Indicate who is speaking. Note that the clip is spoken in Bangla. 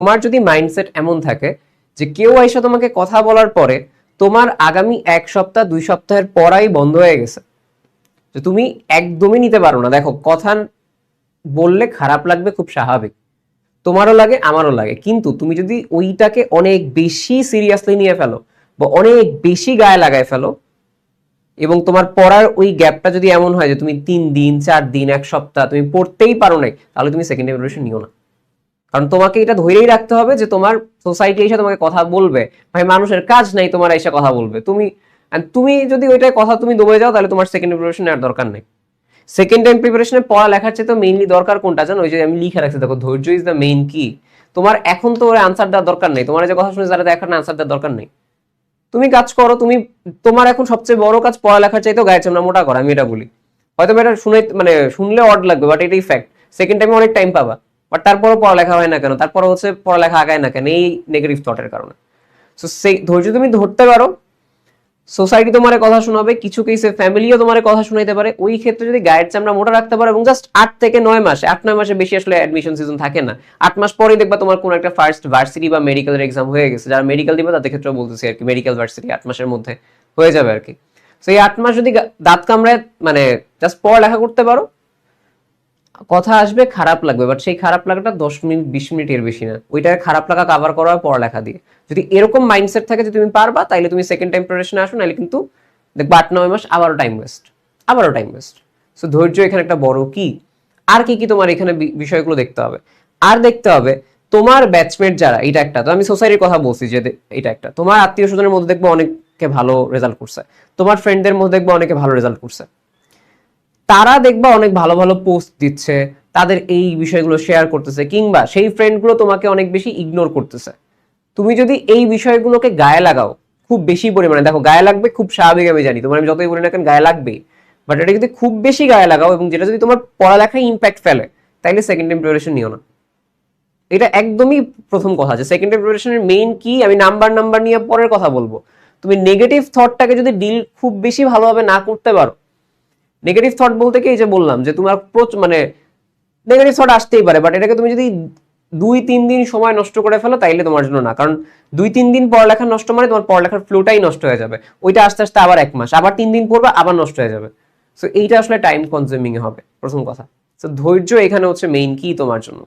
Speaker 1: তোমার যদি মাইন্ডসেট এমন থাকে যে কেউ এসে তোমাকে কথা বলার পরে তোমার আগামী 1 সপ্তাহ 2 সপ্তাহের পড়াই বন্ধ হয়ে গেছে, যে তুমি একদমই নিতে পারো না। দেখো, কথা বললে খারাপ লাগবে, খুব স্বাভাবিক, তোমারও লাগে আমারও লাগে, কিন্তু তুমি যদি ওইটাকে অনেক বেশি সিরিয়াসলি নিয়ে ফেলো বা অনেক বেশি গায়ে লাগায় ফেলো, এবং তোমার পড়ার ওই গ্যাপটা যদি এমন হয় যে তুমি 3 দিন 4 দিন 1 সপ্তাহ তুমি পড়তেই পারো নাই, তাহলে তুমি সেকেন্ডারি প্রিপারেশন নিও না। কারণ তোমাকে এটা ধরেই রাখতে হবে যে তোমার সোসাইটি এসে তোমাকে কথা বলবে, ভাই মানুষের কাজ নাই তোমার এসে কথা বলবে, তুমি যদি ওইটাই কথা তুমি দমে যাও, তাহলে তোমার সেকেন্ড প্রিপারেশন আর দরকার নেই। সেকেন্ড টাইম প্রিপারেশনে পড়া লেখার চেয়ে তো মেইনলি দরকার কোনটা জানো? ওই যে আমি লিখে রাখছি দেখো, ধৈর্য ইজ দ্য মেইন কি। তোমার এখন তো ওর আনসার দেওয়ার দরকার নেই, তোমার যে কথা শুনে যারা এখন আনসার দেওয়ার দরকার নেই। তুমি কাজ করো, তোমার এখন সবচেয়ে বড় কাজ পড়ালেখার চাইতেও গায়ে চামড়া মোটা করা, আমি এটা বলি। হয়তো এটা শুনলে অড লাগবে, বাট এটাই ফ্যাক্ট। সেকেন্ড টাইমে অনেক টাইম পাবা, বাট তারপরও পড়ালেখা হয় না কেন, তারপর হচ্ছে পড়ালেখা আগায় না কেন, এই নেগেটিভ থটের কারণে। সো সেই ধৈর্য তুমি ধরতে পারো, সোসাইটি তোমার কথা শোনাবে, কিছু কেসে ফ্যামিলিও তোমার কথা শোনাইতে পারে। ওই ক্ষেত্রে যদি গাইড চামড়া মোটা রাখতে পারো এবং জাস্ট 8 থেকে 9 মাস, 8-9 মাসে বেশি আসলে অ্যাডমিশন সিজন থাকে না। 8 মাস পরেই দেখবা তোমার কোনো একটা ফার্স্ট ভার্সিটি বা মেডিকেলের এক্সাম হয়ে গেছে। যারা মেডিকেল দিবে তাদের ক্ষেত্রে বলতেছি আর কি, মেডিকেল ভার্সিটি 8 মাসের মধ্যে হয়ে যাবে আর কি। তো এই 8 মাস যদি দাঁত কামড়ায় জাস্ট পড়ালেখা করতে পারো, কথা আসবে, খারাপ লাগবে, বাট সেই খারাপ লাগাটা 10 মিনিট 20 মিনিট এর বেশি না। ওইটাকে খারাপ লাগা কাভার করা হয় পড়ালেখা দিয়ে। যদি এরকম মাইন্ডসেট থাকে যে তুমি পারবা, তাইলে তুমি সেকেন্ড টাইম প্রিপারেশনে আসো, নাহলে কিন্তু দেখবা 8-9 মাস আবারও টাইম ওয়েস্ট, আবারও টাইম ওয়েস্ট। সো ধৈর্য এখানে একটা বড় কি। আর কি কি তোমার এখানে বিষয়গুলো দেখতে হবে? আর দেখতে হবে তোমার ব্যাচমেট যারা, এটা একটা তো আমি সোসাইটির কথা বলছি যে এটা একটা, তোমার আত্মীয় স্বজনের মধ্যে দেখবো অনেকে ভালো রেজাল্ট করছে, তোমার ফ্রেন্ডদের মধ্যে দেখবো অনেকে ভালো রেজাল্ট করছে, তারা দেখবা অনেক ভালো ভালো পোস্ট দিচ্ছে, তাদের এই বিষয়গুলো শেয়ার করতেছে, কিংবা সেই ফ্রেন্ডগুলো তোমাকে অনেক বেশি ইগনোর করতেছে। তুমি যদি এই বিষয়গুলোকে গায়ে লাগাও খুব বেশি পরিমাণে, দেখো গায়ে লাগবে খুব স্বাভাবিক, আমি জানি তোমার, আমি যতই বলি না কেন গায়ে লাগবেই, বাট এটা যদি খুব বেশি গায়ে লাগাও এবং যেটা যদি তোমার পড়ালেখায় ইম্প্যাক্ট ফেলে, তাইলে সেকেন্ড টাইম প্রিপারেশন নিও না। এটা একদমই প্রথম কথা, যে সেকেন্ড টাইম প্রিপারেশনের মেইন কি, আমি নাম্বার নিয়ে পরের কথা বলবো। তুমি নেগেটিভ থটটাকে যদি ডিল খুব বেশি ভালোভাবে না করতে পারো, নেগেটিভ থট বলতে কি, এই যে বললাম যে তোমার নেগেটিভ থট আসতেই পারে, বাট এটাকে তুমি যদি 2-3 দিন সময় নষ্ট করে ফেলো, তাইলে তোমার জন্য না। কারণ 2-3 দিন পড়ালেখা নষ্ট মানে তোমার পড়ালেখার ফ্লোটাই নষ্ট হয়ে যাবে। ওইটা আস্তে আস্তে আবার 1 মাস, আবার 3 দিন পড়বে, আবার নষ্ট হয়ে যাবে। সো এইটা আসলে টাইম কনজিউমিং হবে, প্রথম কথা। সো ধৈর্য এখানে হচ্ছে মেইন কি তোমার জন্য।